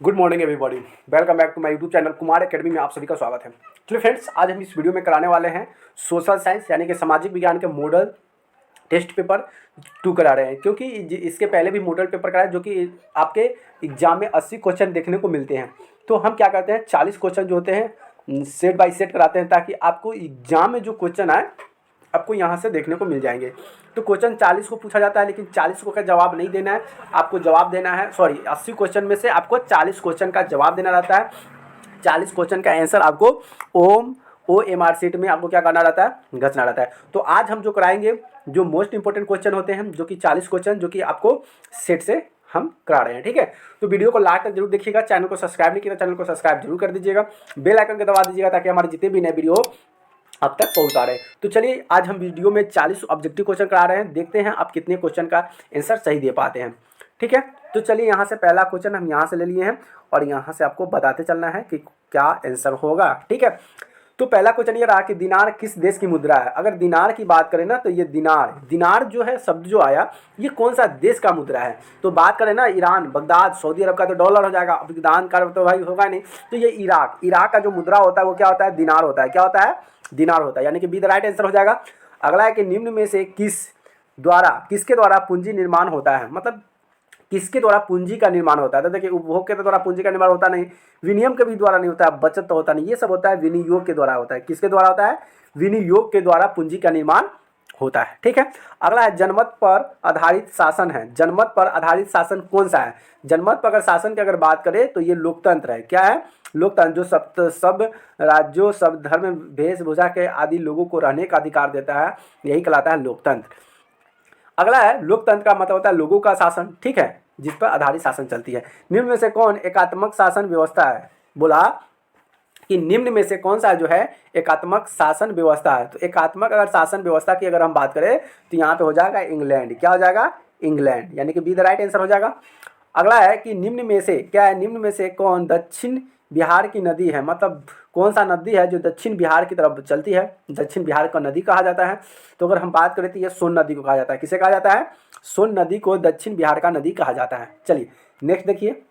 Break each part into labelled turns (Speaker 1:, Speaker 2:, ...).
Speaker 1: Good morning everybody, welcome back to my YouTube channel Kumar academy में आप सभी का स्वागत है। चलिए फ्रेंड्स, आज हम इस वीडियो में कराने वाले हैं सोशल साइंस यानी कि सामाजिक विज्ञान के मॉडल टेस्ट पेपर 2 करा रहे हैं, क्योंकि इसके पहले भी मॉडल पेपर कराए जो कि आपके एग्जाम में 80 क्वेश्चन देखने को मिलते हैं। तो हम क्या करते हैं, 40 क्वेश्चन जो होते हैं सेट बाय सेट कराते हैं, ताकि आपको एग्जाम में जो क्वेश्चन आए आपको यहाँ से देखने को मिल जाएंगे। तो क्वेश्चन 40 को पूछा जाता है, लेकिन 40 को का जवाब नहीं देना है, आपको जवाब देना है 80 क्वेश्चन में से आपको 40 क्वेश्चन का जवाब देना रहता है। 40 क्वेश्चन का आंसर आपको OMR शीट में आपको क्या करना रहता है, घसना रहता है। तो आज हम जो कराएंगे जो मोस्ट इंपॉर्टेंट क्वेश्चन होते हैं, जो कि 40 क्वेश्चन जो कि आपको सेट से हम करा रहे हैं। ठीक है, तो वीडियो को लास्ट तक जरूर देखिएगा। चैनल को सब्सक्राइब नहीं किया तो चैनल को सब्सक्राइब जरूर कर दीजिएगा, बेल आइकन को दबा दीजिएगा ताकि हमारे जितने भी नए वीडियो अब तक पहुंचा रहे हैं। तो चलिए, आज हम वीडियो में 40 ऑब्जेक्टिव क्वेश्चन करा रहे हैं, देखते हैं आप कितने क्वेश्चन का आंसर सही दे पाते हैं। ठीक है, तो चलिए यहाँ से पहला क्वेश्चन हम यहाँ से ले लिए हैं और यहाँ से आपको बताते चलना है कि क्या आंसर होगा। ठीक है, तो पहला क्वेश्चन ये रहा कि दिनार किस देश की मुद्रा है। अगर दिनार की बात करें ना, तो ये दिनार जो है शब्द जो आया, ये कौन सा देश का मुद्रा है। तो बात करें ना, ईरान, बगदाद, सऊदी अरब का तो डॉलर हो जाएगा, अफगानिस्तान का तो भाई होगा नहीं। तो ये इराक का जो मुद्रा होता है वो क्या होता है, दिनार होता है। क्या होता है, दिनार होता है, यानी कि बी द राइट आंसर हो जाएगा। अगला है कि निम्न में से किसके द्वारा पूंजी निर्माण होता है। मतलब किसके द्वारा पूंजी का निर्माण होता है। तो देखिए, उपभोग के द्वारा पूंजी का निर्माण होता नहीं, विनिमय के भी द्वारा नहीं होता है, बचत तो होता नहीं, ये सब होता है विनियोग के द्वारा होता है। किसके द्वारा होता है, विनियोग के द्वारा पूंजी का निर्माण होता है। ठीक है, अगला है जनमत पर आधारित शासन है। जनमत पर आधारित शासन कौन सा है। जनमत पर अगर शासन की अगर बात करें तो ये लोकतंत्र है। क्या है, लोकतंत्र, जो सब राज्यों, सब धर्म, वेशभूषा के आदि लोगों को रहने का अधिकार देता है, यही कहलाता है लोकतंत्र। अगला है लोकतंत्र का मतलब होता है लोगों का शासन। ठीक है, जिस पर आधारित शासन चलती है। निम्न में से कौन एकात्मक शासन व्यवस्था है। बोला कि निम्न में से कौन सा जो है एकात्मक शासन व्यवस्था है। तो एकात्मक अगर शासन व्यवस्था की अगर हम बात करें तो यहाँ पे हो जाएगा इंग्लैंड। क्या हो जाएगा, इंग्लैंड, यानी कि बी द राइट आंसर हो जाएगा। अगला है कि निम्न में से क्या है, निम्न में से कौन दक्षिण बिहार की नदी है। मतलब कौन सा नदी है जो दक्षिण बिहार की तरफ चलती है, दक्षिण बिहार का नदी कहा जाता है। तो अगर हम बात करें तो ये सोन नदी को कहा जाता है। किसे कहा जाता है, सोन नदी को दक्षिण बिहार का नदी कहा जाता है। चलिए नेक्स्ट देखिए,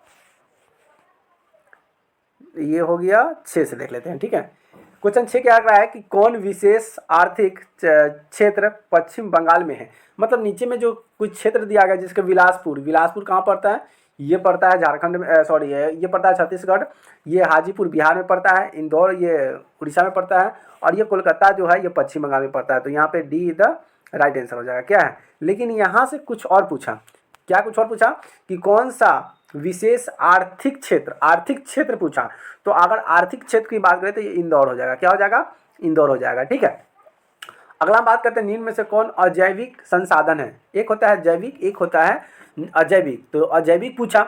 Speaker 1: ये हो गया 6 से देख लेते हैं। ठीक है, क्वेश्चन 6 क्या रहा है कि कौन विशेष आर्थिक क्षेत्र पश्चिम बंगाल में है। मतलब नीचे में जो कुछ क्षेत्र दिया गया जिसके विलासपुर कहाँ पड़ता है, ये पड़ता है झारखंड में, ये पड़ता है छत्तीसगढ़, ये हाजीपुर बिहार में पड़ता है, इंदौर ये उड़ीसा में पड़ता है, और ये कोलकाता जो है ये पश्चिम बंगाल में पड़ता है। तो यहाँ पे डी द राइट आंसर हो जाएगा। क्या है, लेकिन यहाँ से कुछ और पूछा, क्या कुछ और पूछा कि कौन सा विशेष आर्थिक क्षेत्र पूछा। तो अगर आर्थिक क्षेत्र की बात करें तो ये इंदौर हो जाएगा। क्या हो जाएगा, इंदौर हो जाएगा। ठीक है, अगला बात करते हैं निम्न में से कौन अजैविक संसाधन है। एक होता है जैविक, एक होता है अजैविक। तो अजैविक पूछा,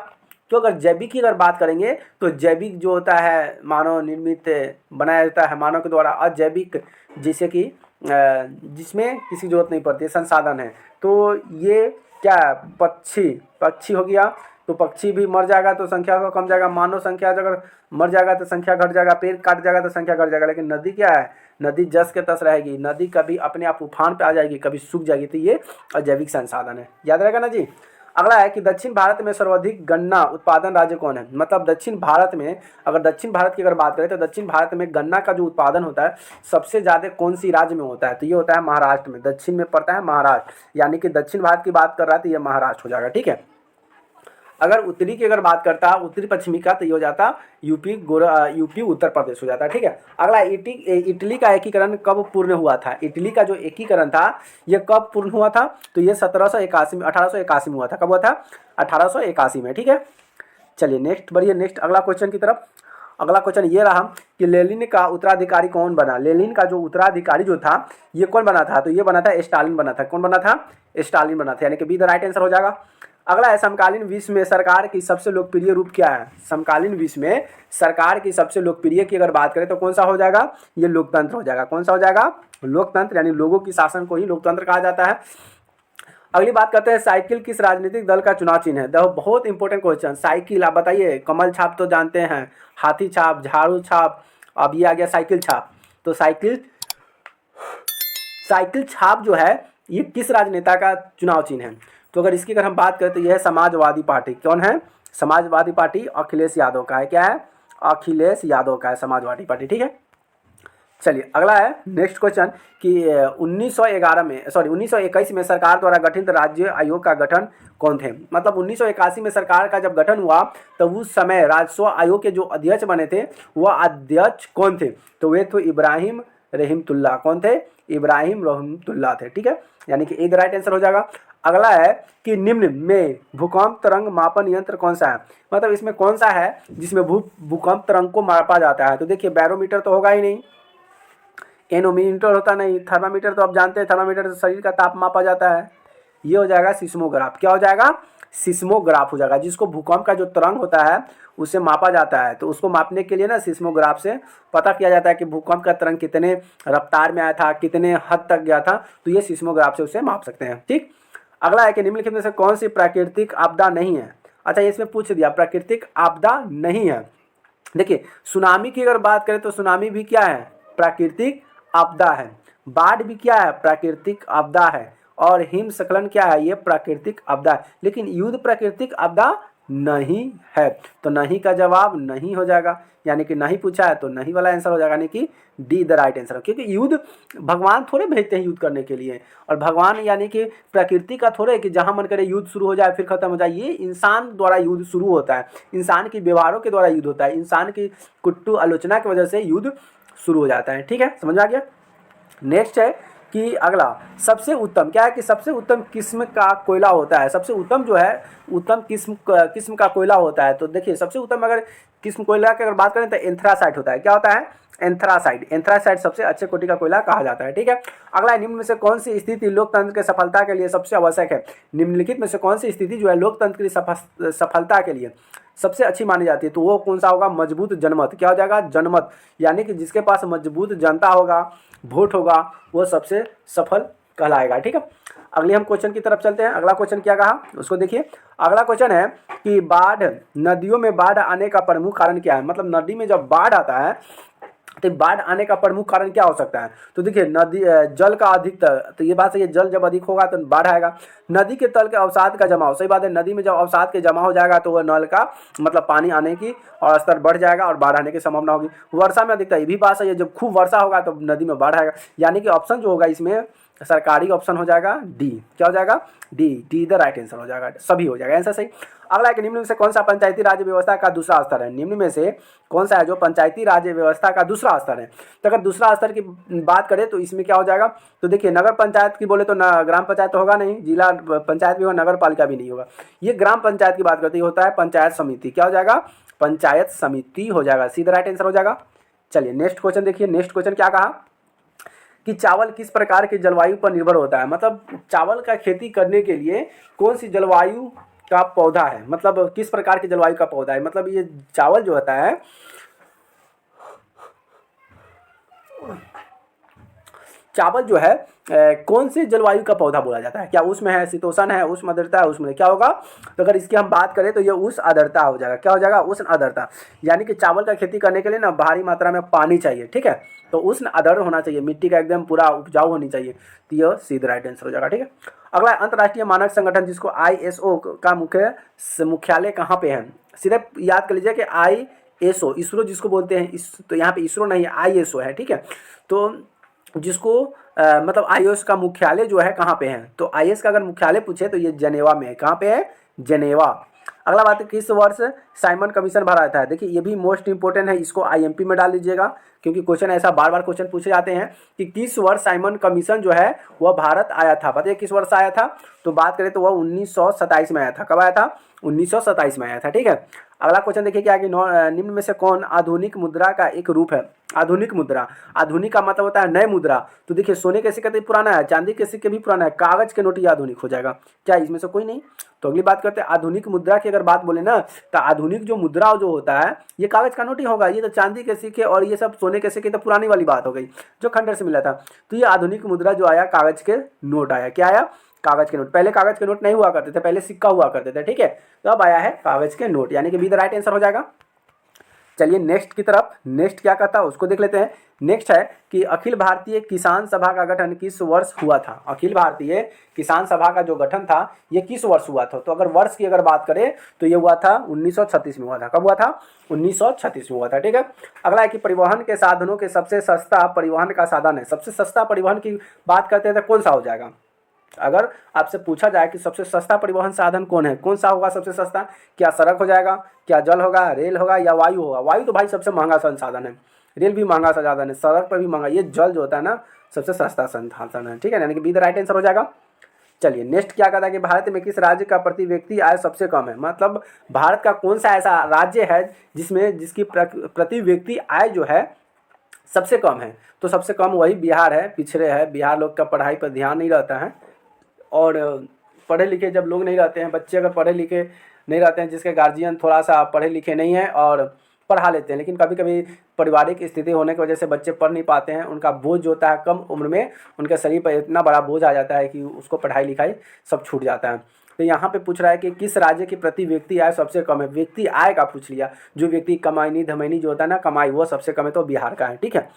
Speaker 1: तो अगर जैविक की अगर बात करेंगे तो जैविक जो होता है मानव निर्मित बनाया जाता है मानव के द्वारा। अजैविक जैसे कि जिसमें किसी जरूरत नहीं पड़ती है, संसाधन है। तो ये क्या है, पक्षी हो गया। तो पक्षी भी मर जाएगा तो संख्या का कम जाएगा, मानव संख्या अगर मर जाएगा तो संख्या घट जाएगा, पेड़ काट जाएगा तो संख्या घट जाएगा। लेकिन नदी क्या है, नदी जस के तस रहेगी। नदी कभी अपने आप उफान पे आ जाएगी, कभी सूख जाएगी। तो ये अजैविक संसाधन है, याद रहेगा ना जी। अगला है कि दक्षिण भारत में सर्वाधिक गन्ना उत्पादन राज्य कौन है। मतलब दक्षिण भारत में, अगर दक्षिण भारत की अगर बात करें तो दक्षिण भारत में गन्ना का जो उत्पादन होता है सबसे ज़्यादा कौन सी राज्य में होता है। तो ये होता है महाराष्ट्र में, दक्षिण में पड़ता है महाराष्ट्र, यानी कि दक्षिण भारत की बात कर रहा है तो ये महाराष्ट्र हो जाएगा। ठीक है, अगर उत्तरी की अगर बात करता है, उत्तरी पश्चिमी का, तो ये हो जाता यूपी उत्तर प्रदेश हो जाता है। ठीक है, अगला इटली का एकीकरण कब पूर्ण हुआ था। इटली का जो एकीकरण था ये कब पूर्ण हुआ था। तो ये 1881 में हुआ था। कब हुआ था, 1881 में। ठीक है, चलिए नेक्स्ट बढ़िए, नेक्स्ट अगला क्वेश्चन की तरफ। अगला क्वेश्चन ये रहा कि लेनिन का उत्तराधिकारी कौन बना। लेनिन का जो उत्तराधिकारी जो था ये कौन बना था। तो ये बना था स्टालिन बना था। कौन बना था, स्टालिन बना था, यानी कि बी द राइट आंसर हो जाएगा। अगला है समकालीन विश्व में सरकार की सबसे लोकप्रिय रूप क्या है। समकालीन विश्व में सरकार की सबसे लोकप्रिय की अगर बात करें तो कौन सा हो जाएगा, ये लोकतंत्र हो जाएगा। कौन सा हो जाएगा, लोकतंत्र, यानी लोगों की शासन को ही लोकतंत्र कहा जाता है। अगली बात करते हैं साइकिल किस राजनीतिक दल का चुनाव चिन्ह है। देखो बहुत इंपॉर्टेंट क्वेश्चन, साइकिल आप बताइए। कमल छाप तो जानते हैं, हाथी छाप, झाड़ू छाप, अब ये आ गया साइकिल छाप। तो साइकिल छाप जो है ये किस राजनेता का चुनाव चिन्ह है। तो अगर इसकी अगर हम बात करें तो यह है समाजवादी पार्टी। कौन है, समाजवादी पार्टी अखिलेश यादव का है। क्या है? अखिलेश यादव का है समाजवादी पार्टी। ठीक है, चलिए अगला है नेक्स्ट क्वेश्चन कि 1921 में सरकार द्वारा गठित राज्य आयोग का गठन कौन थे? मतलब 1981 में सरकार का जब गठन हुआ तब उस समय राजस्व आयोग के जो अध्यक्ष बने थे वह अध्यक्ष कौन थे? तो वे तो इब्राहिम रहीमतुल्लाह। कौन थे? इब्राहिम रहीमतुल्लाह थे। ठीक है, यानी कि ए द राइट आंसर हो जाएगा। अगला है कि निम्न में भूकंप तरंग मापन यंत्र कौन सा है? मतलब इसमें कौन सा है जिसमें भूकंप तरंग को मापा जाता है? तो देखिए बैरोमीटर तो होगा ही नहीं, एनोमीटर होता नहीं, थर्मामीटर तो आप जानते हैं, थर्मामीटर से शरीर का ताप मापा जाता है। ये हो जाएगा सिस्मोग्राफ। क्या हो जाएगा? सिस्मोग्राफ हो जाएगा, जिसको भूकंप का जो तरंग होता है उसे मापा जाता है। तो उसको मापने के लिए ना सिस्मोग्राफ से पता किया जाता है कि भूकंप का तरंग कितने रफ्तार में आया था, कितने हद तक गया था, तो ये सिस्मोग्राफ से उसे माप सकते हैं। ठीक, अगला है कि निम्नलिखित में से कौन सी प्राकृतिक आपदा नहीं है? अच्छा, इसमें पूछ दिया प्राकृतिक आपदा नहीं है। देखिए सुनामी की अगर बात करें तो सुनामी भी क्या है? प्राकृतिक आपदा है। बाढ़ भी क्या है? प्राकृतिक आपदा है। और हिमस्खलन क्या है? ये प्राकृतिक आपदा है। लेकिन युद्ध प्राकृतिक आपदा नहीं है, तो नहीं का जवाब नहीं हो जाएगा, यानी कि नहीं पूछा है तो नहीं वाला आंसर हो जाएगा, यानी कि डी द राइट आंसर। क्योंकि युद्ध भगवान थोड़े भेजते हैं युद्ध करने के लिए, और भगवान यानी कि प्रकृति का थोड़े है कि जहाँ मन करे युद्ध शुरू हो जाए फिर खत्म हो जाए। ये इंसान द्वारा युद्ध शुरू होता है, इंसान के व्यवहारों के द्वारा युद्ध होता है, इंसान की कुट्टू आलोचना की वजह से युद्ध शुरू हो जाता है। ठीक है, समझ में आ गया। नेक्स्ट है कि अगला सबसे उत्तम क्या है कि सबसे उत्तम किस्म का कोयला होता है। सबसे उत्तम जो है उत्तम किस्म का कोयला होता है। तो देखिए सबसे उत्तम अगर किस्म कोयला की अगर बात करें तो एंथ्रासाइट होता है। क्या होता है? एंथ्रासाइट। एंथ्रासाइट सबसे अच्छे कोटि का कोयला कहा जाता है। ठीक है, अगला निम्न में से कौन सी स्थिति लोकतंत्र के सफलता के लिए सबसे आवश्यक है? निम्नलिखित में से कौन सी स्थिति जो है लोकतंत्र की सफलता के लिए सबसे अच्छी मानी जाती है? तो वो कौन सा होगा? मजबूत जनमत। क्या हो जाएगा? जनमत, यानी कि जिसके पास मजबूत जनता होगा, वोट होगा, वो सबसे सफल कहलाएगा। ठीक है, अगले हम क्वेश्चन की तरफ चलते हैं। अगला क्वेश्चन क्या कहा उसको देखिए। अगला क्वेश्चन है कि नदियों में बाढ़ आने का प्रमुख कारण क्या है? मतलब नदी में जब बाढ़ आता है तो बाढ़ आने का प्रमुख कारण क्या हो सकता है? तो देखिए नदी जल का अधिकतर, तो ये बात सही है, जल जब अधिक होगा तो बाढ़ आएगा। नदी के तल के अवसाद का जमाव, सही बात है, नदी में जब अवसाद के जमा हो जाएगा तो वह नल का मतलब पानी आने की और स्तर बढ़ जाएगा और बाढ़ आने की संभावना होगी। वर्षा में अधिकता, ये भी बात सही है, जब खूब वर्षा होगा तो नदी में बाढ़ आएगा। यानी कि ऑप्शन जो होगा इसमें सरकारी ऑप्शन हो जाएगा डी। क्या हो जाएगा? डी द राइट आंसर हो जाएगा, सभी हो जाएगा आंसर सही। अगला है निम्न में से कौन सा पंचायती राज्य व्यवस्था का दूसरा स्तर है? निम्न में से कौन सा है जो पंचायती राज्य व्यवस्था का दूसरा स्तर है? तो अगर दूसरा स्तर की बात करें तो इसमें क्या हो जाएगा? तो देखिए नगर पंचायत की बोले तो ग्राम पंचायत तो होगा नहीं, जिला पंचायत भी होगा, नगर पालिका भी नहीं होगा। ये ग्राम पंचायत की बात करते होता है पंचायत समिति। क्या हो जाएगा? पंचायत समिति हो जाएगा, सीधा राइट आंसर हो जाएगा। चलिए नेक्स्ट क्वेश्चन देखिए। नेक्स्ट क्वेश्चन क्या कहा कि चावल किस प्रकार की जलवायु पर निर्भर होता है? मतलब चावल का खेती करने के लिए कौन सी जलवायु का पौधा है? मतलब किस प्रकार की जलवायु का पौधा है? मतलब ये चावल जो होता है चावल जो है कौन सी जलवायु का पौधा बोला जाता है? क्या उष्ण है, शीतोष्ण है, उष्ण आर्द्रता है, उष्ण क्या होगा? तो अगर इसकी हम बात करें तो ये उष्ण आर्द्रता हो जाएगा। क्या हो जाएगा? उष्ण आर्द्रता। यानी कि चावल का खेती करने के लिए ना भारी मात्रा में पानी चाहिए। ठीक है, तो उष्ण आर्द्र होना चाहिए, मिट्टी का एकदम पूरा उपजाऊ होनी चाहिए, तो यह सीधा राइट आंसर हो जाएगा। ठीक है, अगला अंतर्राष्ट्रीय मानक संगठन जिसको ISO का मुख्यालय कहाँ पे है? सीधे याद कर लीजिए कि ISO, इसरो जिसको बोलते हैं, तो यहाँ पे इसरो नहीं है, ISO है। ठीक है, तो जिसको मतलब IOS का मुख्यालय जो है कहाँ पे है? तो IS का अगर मुख्यालय पूछे तो ये जनेवा में है। कहाँ पे है? जनेवा। अगला बात है किस वर्ष साइमन कमीशन भरा था? देखिए ये भी मोस्ट इंपोर्टेंट है, इसको IMP में डाल दीजिएगा क्योंकि क्वेश्चन ऐसा बार बार क्वेश्चन पूछे जाते हैं कि किस वर्ष साइमन कमीशन जो है वह भारत आया था। बताइए किस वर्ष आया था? तो बात करें तो वह 1927 में आया था। कब आया था? 1927 में आया था। ठीक है, अगला क्वेश्चन देखिए क्या कि निम्न में से कौन आधुनिक मुद्रा का एक रूप है? आधुनिक मुद्रा, आधुनिक का मतलब होता है नए मुद्रा। तो देखिए सोने के सिक्के पुराना है, चांदी के सिक्के भी पुराना है, कागज के नोट ही आधुनिक हो जाएगा। क्या इसमें से कोई नहीं? तो अगली बात करते हैं आधुनिक मुद्रा की अगर बात बोले ना तो आधुनिक जो मुद्रा जो होता है ये कागज का नोट ही होगा। ये तो चांदी के सिक्के और ये सब सोने के सिक्के तो पुरानी वाली बात हो गई जो खंडर से मिला था। तो ये आधुनिक मुद्रा जो आया कागज के नोट आया। क्या आया? कागज के नोट। पहले कागज के नोट नहीं हुआ करते थे, पहले सिक्का हुआ करते थे। ठीक है, तो अब आया है कागज के नोट, यानी कि बी द राइट आंसर हो जाएगा। चलिए नेक्स्ट की तरफ, नेक्स्ट क्या कहता है उसको देख लेते हैं। नेक्स्ट है कि अखिल भारतीय किसान सभा का गठन किस वर्ष हुआ था। अखिल भारतीय किसान सभा का जो गठन था ये किस वर्ष हुआ था। तो अगर वर्ष की अगर बात करें तो ये हुआ था 1936 में हुआ था। कब हुआ था? 1936 में हुआ था। ठीक है। अगला है कि परिवहन के साधनों के सबसे सस्ता परिवहन का साधन है। सबसे सस्ता परिवहन की बात करते हैं तो कौन सा हो जाएगा? अगर आपसे पूछा जाए कि सबसे सस्ता परिवहन साधन कौन है, कौन सा होगा सबसे सस्ता? क्या सड़क हो जाएगा, क्या जल होगा, रेल होगा या वायु होगा? वायु तो भाई सबसे महंगा संसाधन है, रेल भी महंगा संसाधन है, सड़क पर भी महंगा, ये जल जो होता है ना सबसे सस्ता संसाधन है। ठीक है, यानी कि बी द राइट आंसर हो जाएगा। चलिए नेक्स्ट क्या कहता है कि भारत में किस राज्य का प्रति व्यक्ति आय सबसे कम है। मतलब भारत का कौन सा ऐसा राज्य है जिसकी प्रति व्यक्ति आय जो है सबसे कम है। तो सबसे कम वही बिहार है, पिछड़े है। बिहार लोग का पढ़ाई पर ध्यान नहीं रहता है, और पढ़े लिखे जब लोग नहीं रहते हैं, बच्चे अगर पढ़े लिखे नहीं रहते हैं, जिसके गार्जियन थोड़ा सा पढ़े लिखे नहीं हैं और पढ़ा लेते हैं, लेकिन कभी कभी पारिवारिक स्थिति होने की वजह से बच्चे पढ़ नहीं पाते हैं, उनका बोझ जो होता है कम उम्र में उनके शरीर पर इतना बड़ा बोझ आ जाता है कि उसको पढ़ाई लिखाई सब छूट जाता है। तो यहाँ पे पूछ रहा है कि किस राज्य की प्रति व्यक्ति आय सबसे कम है। व्यक्ति आय का पूछ लिया, जो व्यक्ति कमाईनी धमैनी जो होता है ना कमाई, वो सबसे कम है, तो बिहार का है। ठीक है,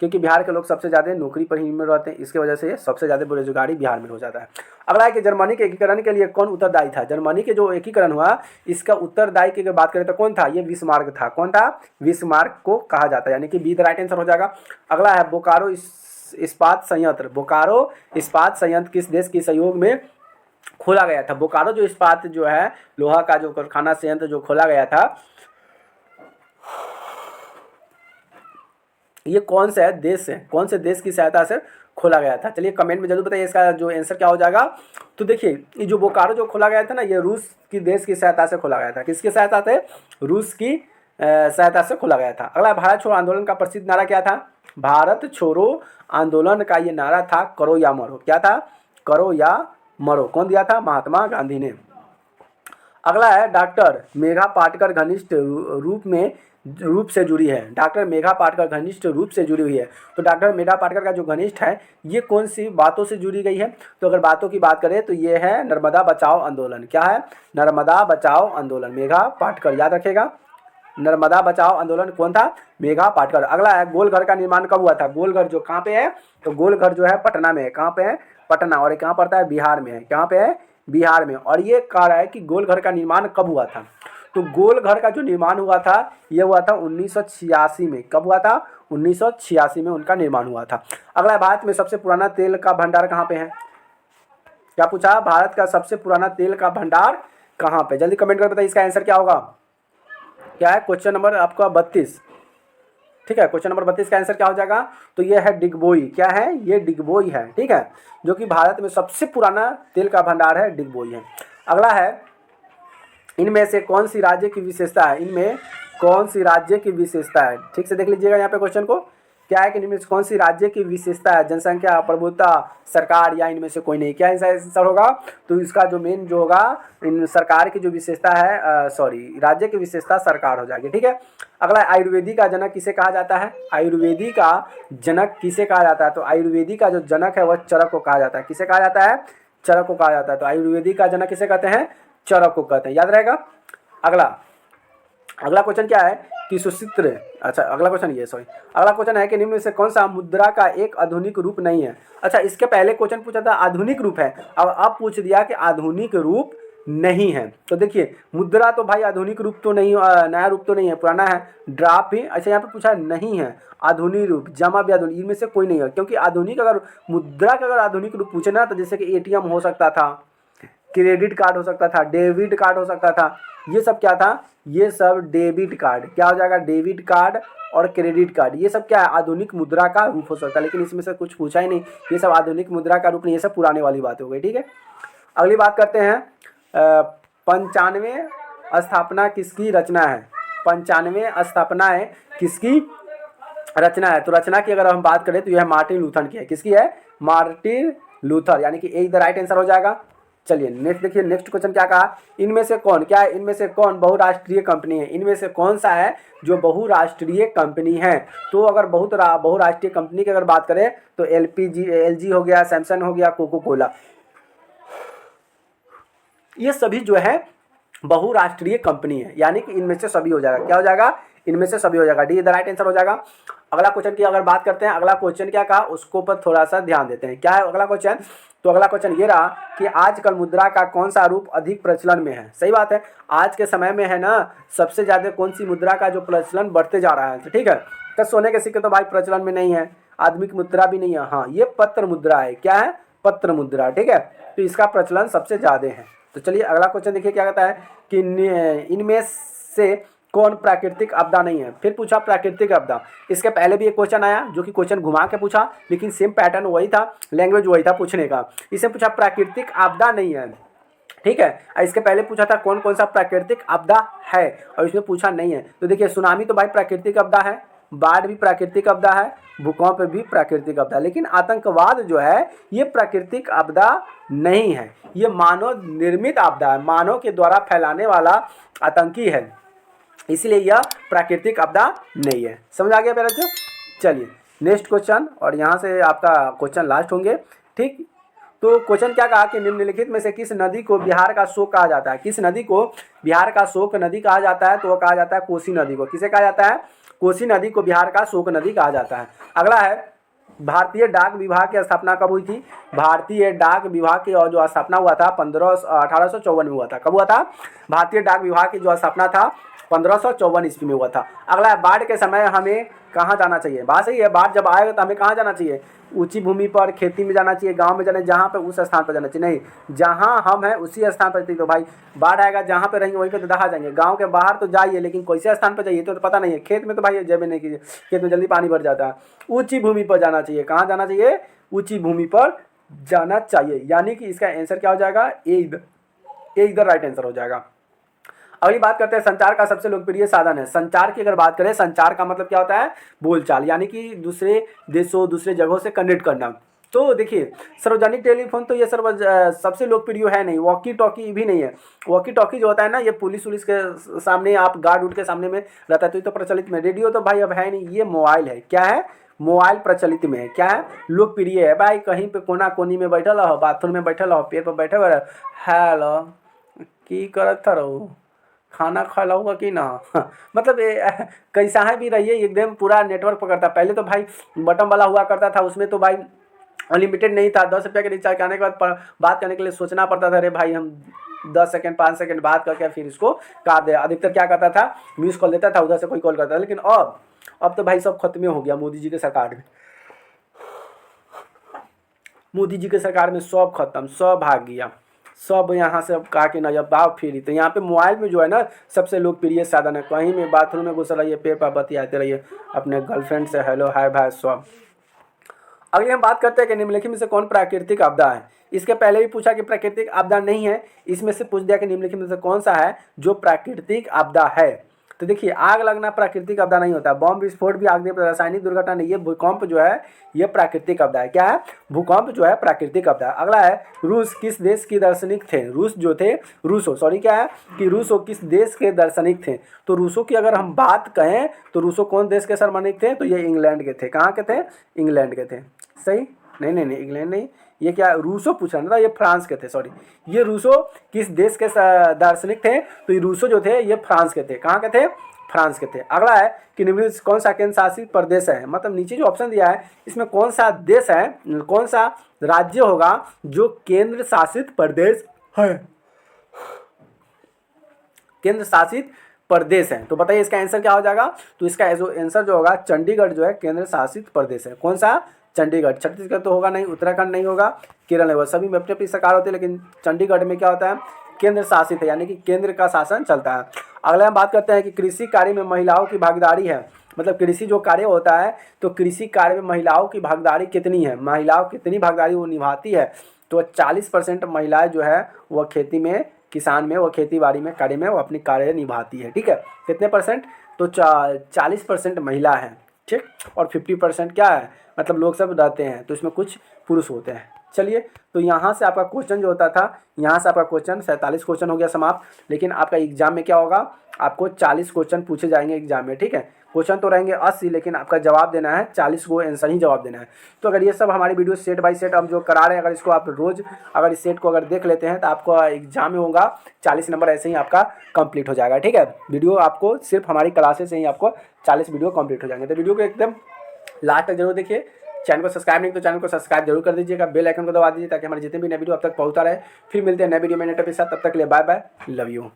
Speaker 1: क्योंकि बिहार के लोग सबसे ज़्यादा नौकरी पर ही में रहते हैं, इसके वजह से ये सबसे ज़्यादा बेरोजगारी बिहार में हो जाता है। अगला है कि जर्मनी के एकीकरण के लिए कौन उत्तरदायी था। जर्मनी के जो एकीकरण हुआ इसका उत्तरदायी की अगर बात करें तो कौन था? ये बिस्मार्क था। कौन था? बिस्मार्क को कहा जाता है, यानी कि बी द राइट आंसर हो जाएगा। अगला है बोकारो इस्पात संयंत्र। बोकारो इस्पात संयंत्र किस देश के सहयोग में खोला गया था? बोकारो जो इस्पात जो है लोहा का जो कारखाना संयंत्र जो खोला गया था, ये कौन सा देश है, कौन से देश की सहायता से खोला गया था? चलिए कमेंट में जरूर बताइए इसका जो आंसर क्या हो जाएगा। तो देखिए ये जो बोकारो जो खोला गया था ना, ये रूस की देश की सहायता से खोला गया था। किसकी सहायता से? रूस की सहायता से खोला गया था। अगला भारत छोड़ो आंदोलन का प्रसिद्ध नारा क्या था? भारत छोड़ो आंदोलन का ये नारा था करो या मरो। क्या था? करो या मरो। कौन दिया था? महात्मा गांधी ने। अगला है डॉक्टर मेघा पाटकर घनिष्ठ रूप से जुड़ी है। डॉक्टर मेघा पाटकर घनिष्ठ रूप से जुड़ी हुई है। तो डॉक्टर मेघा पाटकर का जो घनिष्ठ है ये कौन सी बातों से जुड़ी गई है? तो अगर बातों की बात करें तो ये है नर्मदा बचाओ आंदोलन। क्या है? नर्मदा बचाओ आंदोलन, मेघा पाटकर, याद रखेगा। नर्मदा बचाओ आंदोलन कौन था? मेघा पाटकर। अगला है गोलघर का निर्माण कब हुआ था? गोलघर जो कहाँ पे है? तो गोलघर जो है पटना में है। कहाँ पे है? पटना। और ये कहाँ पड़ता है? बिहार में है। कहाँ पे है? बिहार में। और ये कह रहा है कि गोलघर का निर्माण कब हुआ था? तो गोलघर का जो निर्माण हुआ था ये हुआ था 1986 में। कब हुआ था? 1986 में उनका निर्माण हुआ था। अगला भारत में सबसे पुराना तेल का भंडार कहाँ पे है? क्या पूछा? भारत का सबसे पुराना तेल का भंडार कहाँ पे? जल्दी कमेंट कर बताइए इसका आंसर क्या होगा। क्या है? क्वेश्चन नंबर आपका 32। ठीक है, क्वेश्चन नंबर 32 का आंसर क्या हो जाएगा? तो ये है डिगबोई। क्या है? ये डिगबोई है। ठीक है, जो कि भारत में सबसे पुराना तेल का भंडार है, डिगबोई है। अगला है इनमें से कौन सी राज्य की विशेषता है? इनमें कौन सी राज्य की विशेषता है? ठीक से देख लीजिएगा यहाँ पे क्वेश्चन को। क्या है कि इनमें से कौन सी राज्य की विशेषता है? जनसंख्या, प्रभुत्व, सरकार या इनमें से कोई नहीं। क्या आंसर होगा? तो इसका जो मेन जो होगा इन सरकार की जो विशेषता है, राज्य की विशेषता सरकार हो जाएगी। ठीक है। अगला आयुर्वेदी का जनक किसे कहा जाता है? आयुर्वेदी का जनक किसे कहा जाता है? तो आयुर्वेदी का जो जनक है वह चरक को कहा जाता है। किसे कहा जाता है? चरक को कहा जाता है। तो आयुर्वेदी का जनक किसे कहते हैं? चरक को कहते हैं, याद रहेगा। अगला क्वेश्चन क्या है कि सुचित्र, अच्छा अगला क्वेश्चन अगला क्वेश्चन है कि निम्न में से कौन सा मुद्रा का एक आधुनिक रूप नहीं है? अच्छा, इसके पहले क्वेश्चन पूछा था आधुनिक रूप है, अब पूछ दिया कि आधुनिक रूप नहीं है। तो देखिए मुद्रा तो भाई आधुनिक रूप तो नहीं, नया रूप तो नहीं है, पुराना है, ड्राफ्ट ही। अच्छा यहाँ पे पूछा नहीं है आधुनिक रूप, जमा भी आधुनिक, इनमें से कोई नहीं है। क्योंकि आधुनिक अगर मुद्रा का अगर आधुनिक रूप पूछे ना तो जैसे कि एटीएम हो सकता था, क्रेडिट कार्ड हो सकता था, डेबिट कार्ड हो सकता था। ये सब क्या था? ये सब डेबिट कार्ड। क्या हो जाएगा? डेबिट कार्ड और क्रेडिट कार्ड, ये सब क्या है? आधुनिक मुद्रा का रूप हो सकता है। लेकिन इसमें से कुछ पूछा ही नहीं, ये सब आधुनिक मुद्रा का रूप नहीं, ये सब पुराने वाली बात हो गई। ठीक है, अगली बात करते हैं 95 स्थापना किसकी रचना है? 95 स्थापनाएं किसकी रचना है? तो रचना की अगर हम बात करें तो यह मार्टिन लूथर की है। किसकी है? मार्टिन लूथर, यानी कि ए द राइट आंसर हो जाएगा। चलिए नेक्स्ट देखिए, नेक्स्ट क्वेश्चन क्या कहा? इनमें से कौन, क्या है इनमें से कौन बहुराष्ट्रीय कंपनी है? इनमें से कौन सा है जो बहुराष्ट्रीय कंपनी है? तो अगर बहुराष्ट्रीय कंपनी की अगर बात करें तो एलजी हो गया, सैमसंग हो गया, कोको कोला, ये सभी जो है बहुराष्ट्रीय कंपनी है। यानी कि इनमें से सभी हो जाएगा। क्या हो जाएगा? इनमें से सभी हो जाएगा, डी द राइट आंसर हो जाएगा। अगला क्वेश्चन की अगर बात करते हैं, अगला क्वेश्चन क्या कहा उसको पर थोड़ा सा ध्यान देते हैं। क्या है अगला क्वेश्चन? तो अगला क्वेश्चन ये रहा कि आजकल मुद्रा का कौन सा रूप अधिक प्रचलन में है। सही बात है, आज के समय में है ना सबसे ज़्यादा कौन सी मुद्रा का जो प्रचलन बढ़ते जा रहा है। तो ठीक है, तो सोने के सिक्के तो भाई प्रचलन में नहीं है, आदमी की मुद्रा भी नहीं है, हाँ ये पत्र मुद्रा है। क्या है? पत्र मुद्रा। ठीक है, तो इसका प्रचलन सबसे ज़्यादा है। तो चलिए अगला क्वेश्चन देखिए क्या कहता है कि इनमें से कौन प्राकृतिक आपदा नहीं है। फिर पूछा प्राकृतिक आपदा, इसके पहले भी एक क्वेश्चन आया जो कि क्वेश्चन घुमा के पूछा, लेकिन सेम पैटर्न वही था, लैंग्वेज वही था पूछने का। इसे पूछा प्राकृतिक आपदा नहीं है। ठीक है, इसके पहले पूछा था कौन कौन सा प्राकृतिक आपदा है, और इसमें पूछा नहीं है। तो देखिए सुनामी तो भाई प्राकृतिक आपदा है, बाढ़ भी प्राकृतिक आपदा है, भूकंप भी प्राकृतिक आपदा, लेकिन आतंकवाद जो है ये प्राकृतिक आपदा नहीं है, ये मानव निर्मित आपदा है, मानव के द्वारा फैलाने वाला आतंकी है, इसलिए यह प्राकृतिक आपदा नहीं है। समझ आ गया मेरा जो? चलिए नेक्स्ट क्वेश्चन, और यहाँ से आपका क्वेश्चन लास्ट होंगे। ठीक, तो क्वेश्चन क्या कहा कि निम्नलिखित में से किस नदी को बिहार का शोक कहा जाता है। किस नदी को बिहार का शोक नदी कहा जाता है? तो वो कहा जाता है कोसी नदी को। किसे कहा जाता है? कोसी नदी को बिहार का शोक नदी कहा जाता है। अगला है भारतीय डाक विभाग की स्थापना कब हुई थी? भारतीय डाक विभाग की और जो स्थापना हुआ था 1854 में हुआ था। कब हुआ था? भारतीय डाक विभाग की जो स्थापना था 1554 ईस्वी में हुआ था। अगला है बाढ़ के समय हमें कहाँ जाना चाहिए। बात सही है, बाढ़ जब आएगा तो हमें कहाँ जाना चाहिए? ऊंची भूमि पर, खेती में जाना चाहिए, गांव में जाना चाहिए, जहाँ पे उस स्थान पर जाना चाहिए। नहीं, जहाँ हम हैं उसी स्थान पर चाहिए। तो भाई बाढ़ आएगा जहाँ पे रहेंगे वहीं पे तो दहा जाएंगे। गांव के बाहर तो जाइए, लेकिन कैसे स्थान पर जाइए तो पता नहीं है। खेत में तो भाई जब नहीं कीजिए, खेत में जल्दी पानी भर जाता है। ऊंची भूमि पर जाना चाहिए। कहाँ जाना चाहिए? ऊंची भूमि पर जाना चाहिए, यानी कि इसका आंसर क्या हो जाएगा? ए इधर राइट आंसर हो जाएगा। अगली बात करते हैं संचार का सबसे लोकप्रिय साधन है। संचार की अगर बात करें, संचार का मतलब क्या होता है? बोलचाल, यानी कि दूसरे देशों दूसरे जगहों से कनेक्ट करना। तो देखिए सार्वजनिक टेलीफोन तो ये सबसे लोकप्रिय है नहीं, वॉकी टॉकी भी नहीं है। वॉकी टॉकी जो होता है ना ये पुलिस उलिस के सामने, आप गार्ड उड के सामने में रहता है तो ये तो प्रचलित में। रेडियो तो भाई अब है नहीं, ये मोबाइल है। क्या है? मोबाइल प्रचलित में है। क्या है? लोकप्रिय है। भाई कहीं पे कोना कोनी में बैठल रहो, बाथरूम में बैठल रहो, पेड़ पर बैठे हुए रहो, हेलो की करत रहो, खाना खिलाऊंगा कि ना मतलब कैसा है भी रहिए एकदम पूरा नेटवर्क पकड़ता। पहले तो भाई बटन वाला हुआ करता था, उसमें तो भाई अनलिमिटेड नहीं था। 10 रुपये के रिचार्ज करने के बाद बात करने के लिए सोचना पड़ता था, अरे भाई हम 10 सेकंड 5 सेकंड बात करके फिर इसको काट दे। अधिकतर क्या करता था, मिस कॉल देता था, उधर से कोई कॉल करता था। लेकिन अब तो भाई सब खत्म हो गया। मोदी जी के सरकार में, मोदी जी के सरकार में सब खत्म, सब भाग गया, सब यहाँ से अब कहा कि ना जब बाप फिरी। तो यहाँ पे मोबाइल में जो है ना सबसे लोकप्रिय साधन है। कहीं में बाथरूम में घुस रहिए, पेड़ पर बतियाते रहिए अपने गर्लफ्रेंड से, हेलो हाय भाई सब। अगले हम बात करते हैं कि निम्नलिखित में से कौन प्राकृतिक आपदा है। इसके पहले भी पूछा कि प्राकृतिक आपदा नहीं है, इसमें से पूछ दिया कि निम्नलिखित में से कौन सा है जो प्राकृतिक आपदा है। तो देखिए आग लगना प्राकृतिक आपदा नहीं होता, बम विस्फोट भी आग, रासायनिक दुर्घटना नहीं, ये भूकंप जो है ये प्राकृतिक आपदा है। क्या है? भूकंप जो है प्राकृतिक आपदा है। अगला है रूस किस देश की दार्शनिक थे। रूस जो थे, रूसो सॉरी क्या है कि रूसो किस देश के दार्शनिक थे। तो रूसो की अगर हम बात कहें तो रूसो कौन देश के दार्शनिक थे? तो ये इंग्लैंड के थे। कहाँ के थे? इंग्लैंड के थे। सही? नहीं इंग्लैंड नहीं, ये क्या रूसो पूछ रहा था, ये फ्रांस के थे। सॉरी, ये रूसो किस देश के दार्शनिक थे? तो ये रूसो जो थे ये फ्रांस के थे। कहाँ के थे? फ्रांस के थे। अगला है कि निम्न कौन सा केंद्र शासित प्रदेश है। मतलब नीचे जो ऑप्शन दिया है इसमें कौन सा देश है, कौन सा राज्य होगा जो केंद्र शासित प्रदेश है, केंद्र शासित प्रदेश है। तो बताइए इसका आंसर क्या हो जाएगा? तो इसका आंसर जो होगा चंडीगढ़ जो है केंद्र शासित प्रदेश है। कौन सा? चंडीगढ़। छत्तीसगढ़ तो होगा नहीं, उत्तराखंड नहीं होगा, केरल नहीं होगा। सभी में अपनी अपनी सरकार होती है, लेकिन चंडीगढ़ में क्या होता है? केंद्र शासित है, यानी कि केंद्र का शासन चलता है। अगला हम बात करते हैं कि कृषि कार्य में महिलाओं की भागीदारी है। मतलब कृषि जो कार्य होता है तो कृषि कार्य में महिलाओं की भागीदारी कितनी है, महिलाओं कितनी भागीदारी वो निभाती है। तो 40% महिलाएं जो है वह खेती में, किसान में, वो खेती बाड़ी में कार्य में वो अपनी कार्य निभाती है। ठीक है, कितने परसेंट? तो 40% महिला है। ठीक, और 50% क्या है, मतलब लोग सब रहते हैं, तो इसमें कुछ पुरुष होते हैं। चलिए, तो यहाँ से आपका क्वेश्चन जो होता था, यहाँ से आपका क्वेश्चन 47 क्वेश्चन हो गया समाप्त। लेकिन आपका एग्जाम में क्या होगा, आपको 40 क्वेश्चन पूछे जाएंगे एग्जाम में, ठीक है। क्वेश्चन तो रहेंगे 80, लेकिन आपका जवाब देना है 40 को आंसर ही जवाब देना है। तो अगर ये सब हमारी वीडियो सेट बाय सेट हम जो करा रहे हैं, अगर इसको आप रोज़ अगर इस सेट को अगर देख लेते हैं तो आपको एग्जाम में होगा 40 नंबर ऐसे ही आपका कंप्लीट हो जाएगा, ठीक है। वीडियो आपको सिर्फ हमारी क्लासेस से ही आपको 40 वीडियो कंप्लीट हो जाएंगे। तो वीडियो को एकदम लास्ट तक जरूर देखिए। चैनल को सब्सक्राइब नहीं तो चैनल को सब्सक्राइब जरूर कर दीजिएगा, बेल आइकन को दबा दीजिए ताकि हमारे जितने भी नए वीडियो अब तक पहुंचता रहे। फिर मिलते हैं नए वीडियो में नए टॉपिक के साथ, तब तक के लिए बाय बाय, लव यू।